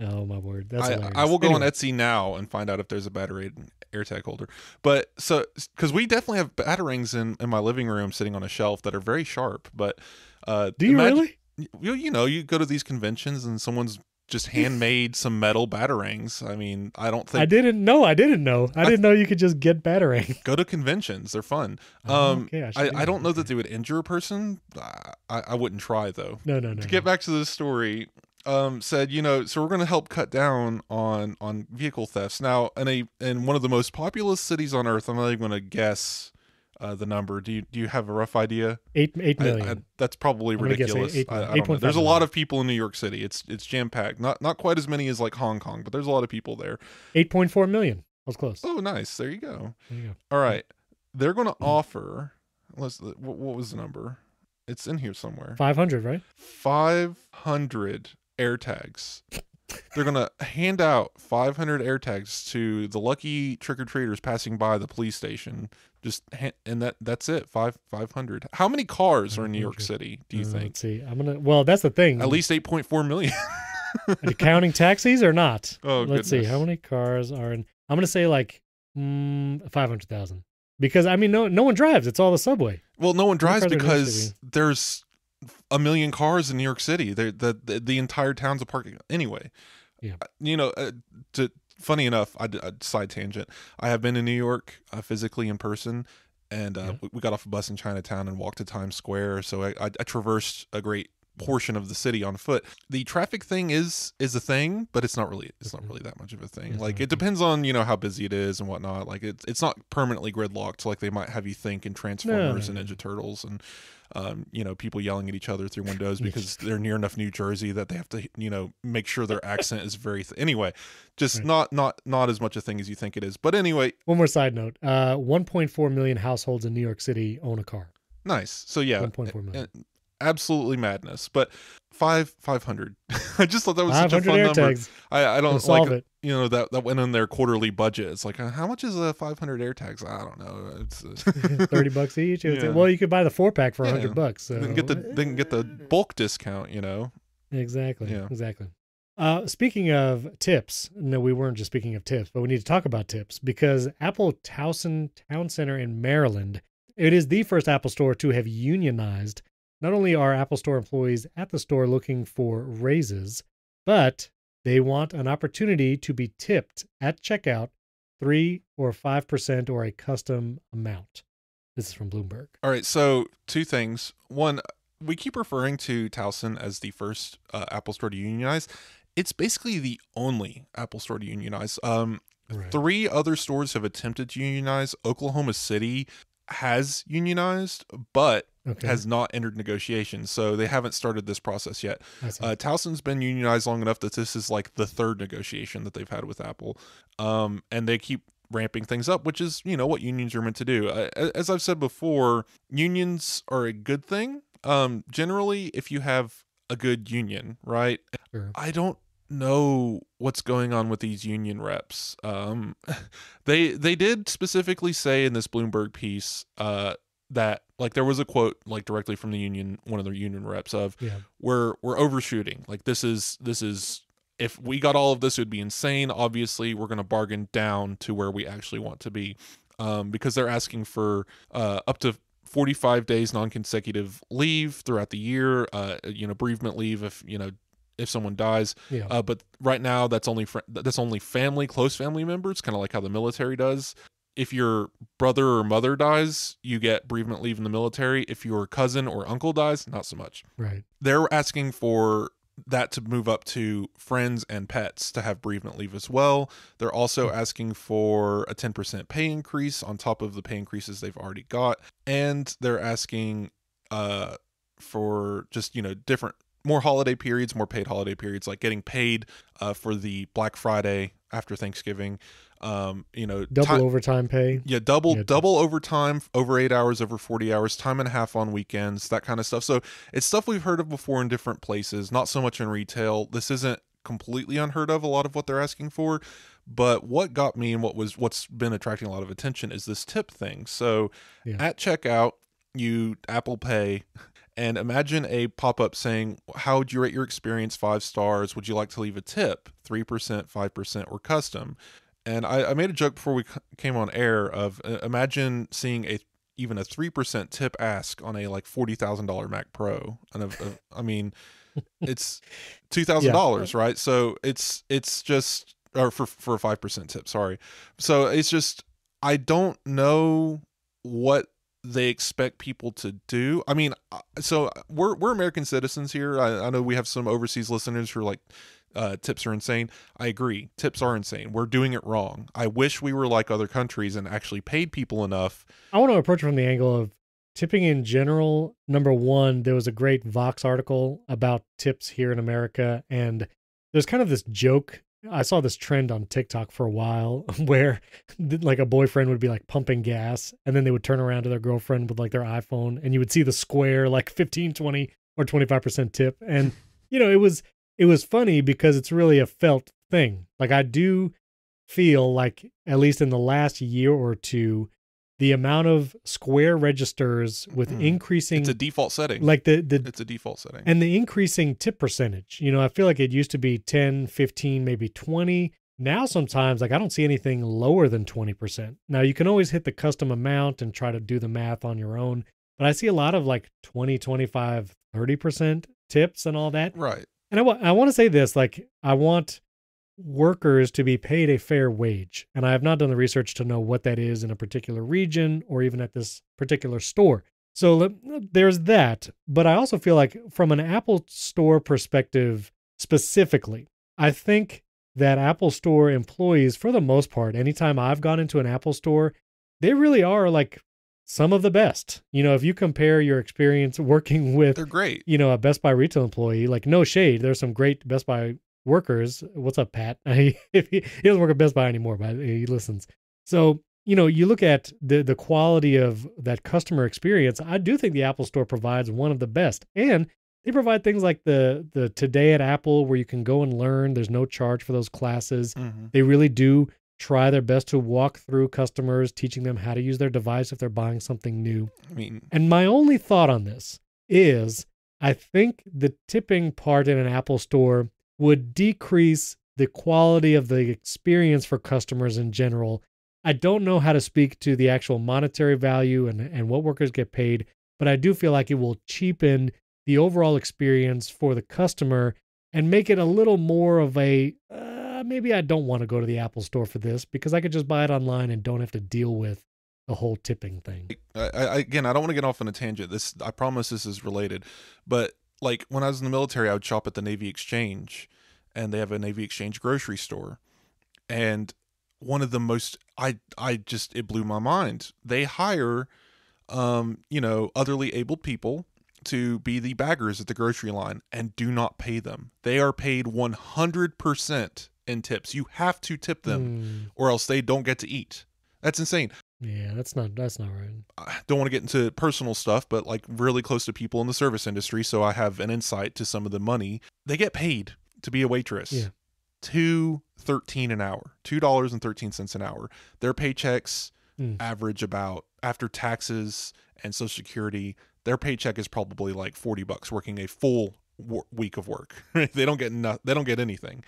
Oh my word, that's hilarious. I will go on Etsy now and find out if there's a battery AirTag holder. But so, because we definitely have batarangs in my living room sitting on a shelf that are very sharp. But do you really? You know, you go to these conventions and someone's just handmade some metal batarangs. I mean, I don't think I didn't know. I didn't know you could just get batarang. Go to conventions; they're fun. Okay, I don't know that they would injure a person. I wouldn't try though. No. To get back to this story. Said, you know, so we're going to help cut down on vehicle thefts. Now, in one of the most populous cities on earth, I'm not even going to guess the number. Do you have a rough idea? 8 million. That's probably ridiculous. 8 I don't know. There's a lot of people in New York City. It's jam packed. Not quite as many as like Hong Kong, but there's a lot of people there. 8.4 million. I was close. Oh, nice. There you go. There you go. All right. They're going to offer. What was the number? It's in here somewhere. 500, right? 500 AirTags. They're gonna hand out 500 AirTags to the lucky trick-or-treaters passing by the police station. And that's it. 500. How many cars are in New York City, do you think? Let's see. Well, that's the thing. At least 8.4 million. Counting taxis or not? Oh, let's see. How many cars are in? I'm gonna say like 500,000. Because I mean, no one drives. It's all the subway. Well, no one drives because there's a million cars in New York City. The entire town's a parking anyway. Yeah. You know, funny enough, side tangent. I have been in New York physically in person, and we got off a bus in Chinatown and walked to Times Square. So I traversed a great portion of the city on foot. The traffic thing is a thing, but it's not really that much of a thing. Like, it depends on, you know, how busy it is and whatnot. Like, it's not permanently gridlocked like they might have you think in Transformers and Ninja Turtles and you know, people yelling at each other through windows because they're near enough New Jersey that they have to, you know, make sure their accent is very anyway, just not as much a thing as you think it is. But anyway, one more side note, 1.4 million households in New York City own a car. Nice. So yeah, 1.4 million. Absolutely madness. But 500. I just thought that was such a fun AirTags. number. I don't solve like it. You know, that went in their quarterly budget. It's like, how much is 500 AirTags? I don't know. It's $30 each. Yeah. Well, you could buy the 4-pack for $100. So they can get the bulk discount, you know. Exactly. Yeah. Exactly. Speaking of tips, no, we weren't just speaking of tips, but we need to talk about tips because Apple Towson Town Center in Maryland, it is the first Apple store to have unionized. Not only are Apple Store employees at the store looking for raises, but they want an opportunity to be tipped at checkout 3 or 5% or a custom amount. This is from Bloomberg. All right, so two things. One, we keep referring to Towson as the first Apple Store to unionize. It's basically the only Apple Store to unionize. Right. 3 other stores have attempted to unionize. Oklahoma City has unionized, but has not entered negotiations. So they haven't started this process yet. Towson's been unionized long enough that this is like the 3rd negotiation that they've had with Apple. And they keep ramping things up, which is, you know, what unions are meant to do. As I've said before, unions are a good thing. Generally, if you have a good union, right? Sure. I don't know what's going on with these union reps. They did specifically say in this Bloomberg piece that, like, there was a quote like directly from the union, one of the union reps of, we're overshooting. Like, this is if we got all of this, it would be insane. Obviously, we're going to bargain down to where we actually want to be, because they're asking for up to 45 days non-consecutive leave throughout the year. You know, bereavement leave if someone dies. But right now that's only family, close family members, kind of like how the military does. If your brother or mother dies, you get bereavement leave in the military. If your cousin or uncle dies, not so much. Right. They're asking for that to move up to friends and pets to have bereavement leave as well. They're also asking for a 10% pay increase on top of the pay increases they've already got. And they're asking for just, you know, different, more holiday periods, more paid holiday periods, like getting paid for the Black Friday after Thanksgiving. You know, double overtime pay. Yeah, double overtime, over 8 hours, over 40 hours, time and a half on weekends, that kind of stuff. So it's stuff we've heard of before in different places, not so much in retail. This isn't completely unheard of, a lot of what they're asking for. But what got me and what's been attracting a lot of attention is this tip thing. So at checkout, you Apple Pay, And imagine a pop-up saying, how would you rate your experience? 5 stars. Would you like to leave a tip? 3%, 5%, or custom? And I made a joke before we came on air of imagine seeing even a 3% tip ask on a like $40,000 Mac Pro. And I mean, it's $2,000, right? So it's just, or for a 5% tip, sorry. So it's just, I don't know what they expect people to do. I mean, so we're American citizens here. I know we have some overseas listeners who are like, tips are insane. I agree. Tips are insane. We're doing it wrong. I wish we were like other countries and actually paid people enough. I want to approach from the angle of tipping in general. Number one, there was a great Vox article about tips here in America. And there's kind of this joke. I saw this trend on TikTok for a while where like a boyfriend would be like pumping gas and then they would turn around to their girlfriend with like their iPhone and you would see the square like 15, 20 or 25% tip. And, you know, it was funny because it's really a felt thing. Like I do feel like at least in the last year or two, the amount of Square registers with increasing, it's a default setting. Like it's a default setting. And the increasing tip percentage. You know, I feel like it used to be 10, 15, maybe 20. Now sometimes like I don't see anything lower than 20%. Now you can always hit the custom amount and try to do the math on your own, but I see a lot of like 20, 25, 30% tips and all that. Right. And I want to say this, like I want workers to be paid a fair wage. And I have not done the research to know what that is in a particular region or even at this particular store. So there's that. But I also feel like from an Apple Store perspective specifically, I think that Apple Store employees, for the most part, anytime I've gone into an Apple Store, they really are like some of the best. You know, if you compare your experience working with, they're great. You know, a Best Buy retail employee, like no shade, there's some great Best Buy workers. What's up, Pat? He doesn't work at Best Buy anymore, but he listens. So, you know, you look at the quality of that customer experience. I do think the Apple Store provides one of the best. And they provide things like the Today at Apple where you can go and learn. There's no charge for those classes. Mm-hmm. They really do try their best to walk through customers, teaching them how to use their device if they're buying something new. And my only thought on this is I think the tipping part in an Apple Store would decrease the quality of the experience for customers in general. I don't know how to speak to the actual monetary value and what workers get paid, but I do feel like it will cheapen the overall experience for the customer and make it a little more of a, maybe I don't want to go to the Apple Store for this because I could just buy it online and don't have to deal with the whole tipping thing. Again, I don't want to get off on a tangent. I promise this is related, but like when I was in the military, I would shop at the Navy Exchange, and they have a Navy Exchange grocery store. And one of the most, it blew my mind. They hire, otherly abled people to be the baggers at the grocery line and do not pay them. They are paid 100% in tips. You have to tip them or else they don't get to eat. That's insane. Yeah, that's not right. I don't want to get into personal stuff, but like really close to people in the service industry, so I have an insight to some of the money. They get paid to be a waitress. Yeah. $2.13 an hour. $2.13 an hour. Their paychecks average about, after taxes and Social Security, their paycheck is probably like $40 working a full week of work. They don't get anything.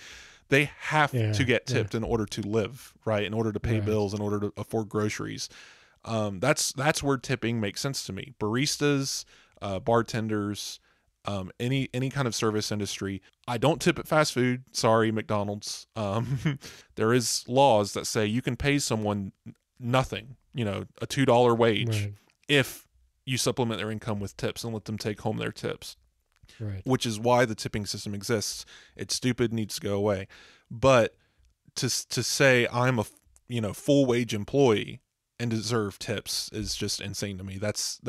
They have to get tipped in order to live, right? In order to pay bills, in order to afford groceries. That's where tipping makes sense to me. Baristas, bartenders, any kind of service industry. I don't tip at fast food. Sorry, McDonald's. There is laws that say you can pay someone nothing, a $2 wage, if you supplement their income with tips and let them take home their tips. Right. Which is why the tipping system exists. It's stupid, needs to go away. But to say I'm a full wage employee and deserve tips is just insane to me. That's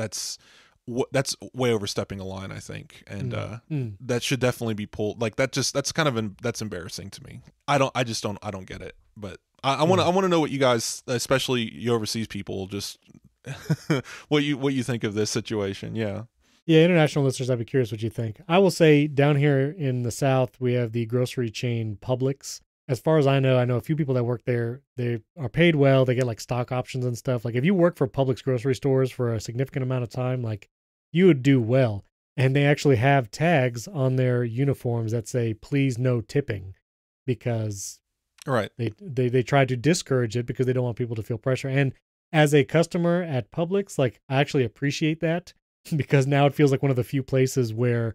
way overstepping a line, I think, and that should definitely be pulled. Like that's embarrassing to me. I don't get it. But I want to know what you guys, especially you overseas people, just what you think of this situation. Yeah. Yeah, international listeners, I'd be curious what you think. I will say down here in the South, we have the grocery chain Publix. As far as I know a few people that work there. They are paid well. They get like stock options and stuff. Like if you work for Publix grocery stores for a significant amount of time, like you would do well. And they actually have tags on their uniforms that say, please no tipping, because right. They try to discourage it because they don't want people to feel pressure. And as a customer at Publix, like, I actually appreciate that because now it feels like one of the few places where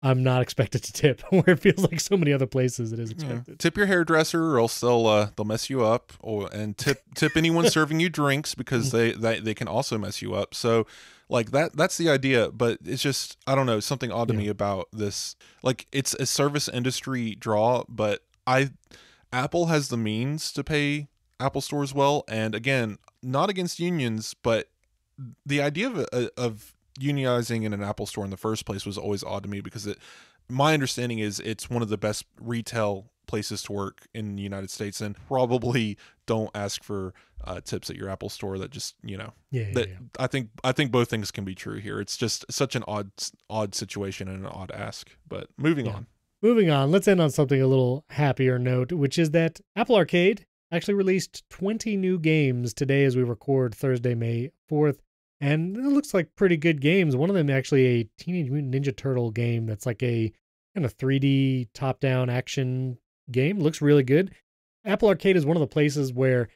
I'm not expected to tip, where it feels like so many other places it is expected. Yeah. Tip your hairdresser, or else they'll mess you up. And tip anyone serving you drinks, because they can also mess you up. So like that's the idea, but it's just, I don't know, something odd to me about this. Like, it's a service industry draw, but Apple has the means to pay Apple stores well, and again, not against unions, but the idea of unionizing in an Apple store in the first place was always odd to me, because my understanding is it's one of the best retail places to work in the United States, and probably don't ask for tips at your Apple store. That just, I think both things can be true here. It's just such an odd situation and an odd ask. But moving on. Moving on, let's end on something a little happier note, which is that Apple Arcade actually released 20 new games today as we record Thursday, May 4th. And it looks like pretty good games. One of them actually a Teenage Mutant Ninja Turtle game that's like a kind of 3D top-down action game. Looks really good. Apple Arcade is one of the places where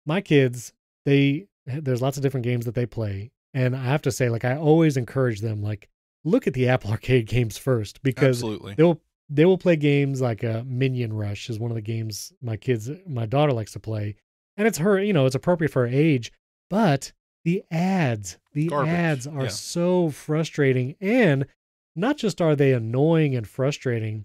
my kids, there's lots of different games that they play. And I have to say, like, I always encourage them, like, look at the Apple Arcade games first, because Absolutely. they will play games like Minion Rush is one of the games my daughter likes to play. And it's it's appropriate for her age, but the ads are so frustrating. And not just are they annoying and frustrating,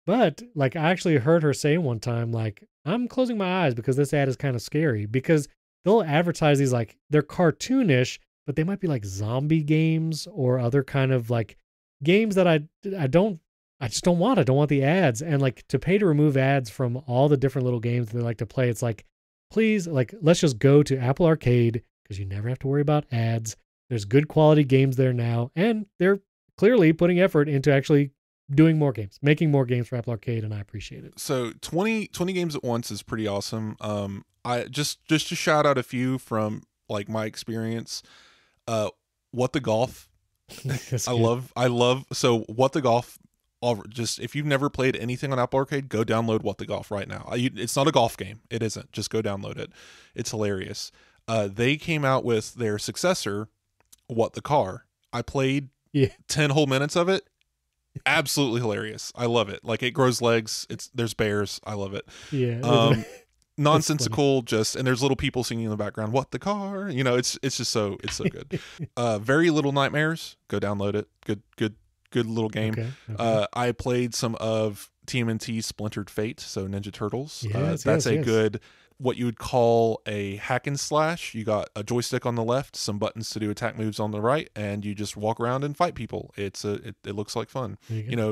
but like, I actually heard her say one time, like, I'm closing my eyes because this ad is kind of scary, because they'll advertise these, like, they're cartoonish, but they might be like zombie games or other kind of like games that I just don't want. I don't want the ads. And like, to pay to remove ads from all the different little games that they like to play, it's like, please, like, let's just go to Apple Arcade, because you never have to worry about ads. There's good quality games there now, and they're clearly putting effort into actually doing more games, making more games for Apple Arcade, and I appreciate it. So 20 games at once is pretty awesome. I just to shout out a few from like my experience. What the Golf. I love so What the Golf. Just, if you've never played anything on Apple Arcade, go download What the Golf right now. It's not a golf game. It isn't. Just go download it. It's hilarious. They came out with their successor, What the Car. I played 10 whole minutes of it. Absolutely hilarious. I love it. Like, it grows legs. There's bears. I love it. Yeah. Nonsensical, and there's little people singing in the background, What the Car. It's just so good. Very Little Nightmares. Go download it. Good little game. Okay. I played some of TMNT Splintered Fate, so Ninja Turtles. That's a good, what you would call a hack and slash. You got a joystick on the left, some buttons to do attack moves on the right, and you just walk around and fight people. It looks like fun.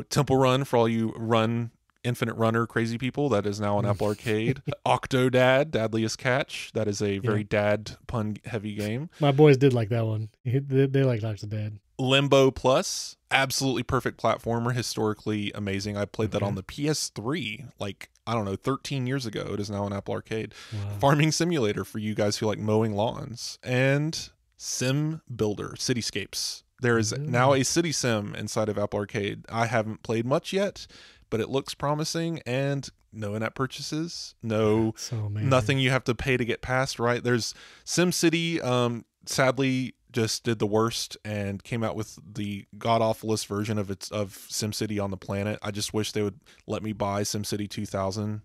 Temple Run for all you Infinite Runner crazy people. That is now on Apple Arcade. Octodad, Dadliest Catch. That is a very dad pun heavy game. My boys did like that one. They liked Octodad. Limbo Plus, absolutely perfect platformer, historically amazing. I played that on the PS3, like, I don't know, 13 years ago. It is now on Apple Arcade. Wow. Farming Simulator for you guys who like mowing lawns. And Sim Builder, Cityscapes. There is now a city sim inside of Apple Arcade. I haven't played much yet, but it looks promising, and no in-app purchases, nothing you have to pay to get past, right? There's SimCity, sadly, just did the worst and came out with the god-awfulest version of SimCity on the planet. I just wish they would let me buy SimCity 2000,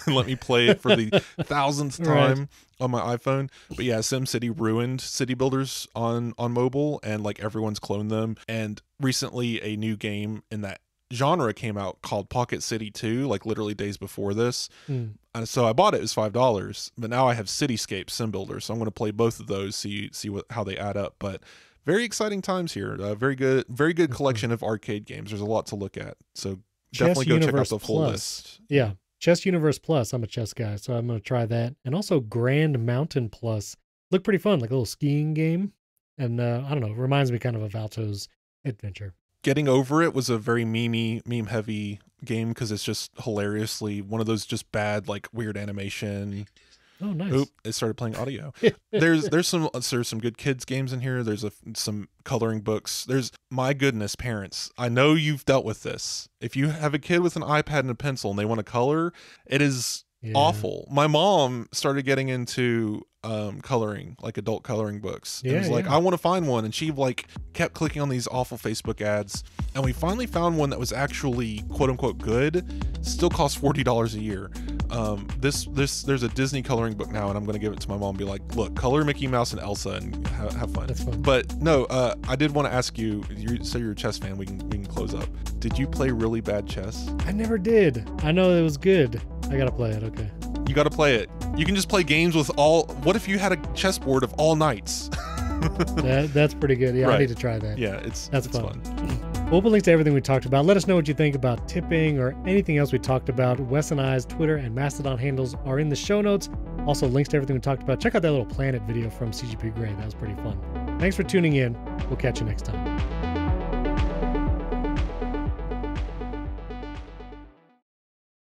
let me play it for the 1000th time on my iPhone. But yeah, SimCity ruined city builders on mobile, and like, everyone's cloned them. And recently a new game in that genre came out called Pocket City 2, like literally days before this. And so I bought it. It was $5, but now I have Cityscape Sim Builder, so I'm going to play both of those, see how they add up. But very exciting times here. Very good collection of arcade games. There's a lot to look at, so definitely go check out the full list. Yeah, Chess Universe Plus. I'm a chess guy, so I'm going to try that. And also Grand Mountain Plus. Looked pretty fun, like a little skiing game. And I don't know, it reminds me kind of Alto's Adventure. Getting Over It was a very meme heavy game, because it's just hilariously one of those just bad, like, weird animation Oh, nice. Oop, it started playing audio. There's some good kids games in here. There's some coloring books. My goodness, parents, I know you've dealt with this. If you have a kid with an iPad and a pencil and they want to color, it is awful. My mom started getting into coloring, like adult coloring books. It was like, I want to find one, and she like kept clicking on these awful Facebook ads, and we finally found one that was actually quote unquote good. Still costs $40 a year. There's a Disney coloring book now, and I'm gonna give it to my mom and be like, look, color Mickey Mouse and Elsa and have fun. That's fun. But no, I did want to ask you. You say you're a chess fan. We can close up. Did you play really bad chess? I never did. I know it was good. I gotta play it. Okay. You gotta play it. You can just play games with all. What if you had a chessboard of all knights? That's pretty good. Yeah, right. I need to try that. Yeah, that's fun. We'll put links to everything we talked about. Let us know what you think about tipping or anything else we talked about. Wes and I's Twitter and Mastodon handles are in the show notes. Also, links to everything we talked about. Check out that little planet video from CGP Grey. That was pretty fun. Thanks for tuning in. We'll catch you next time.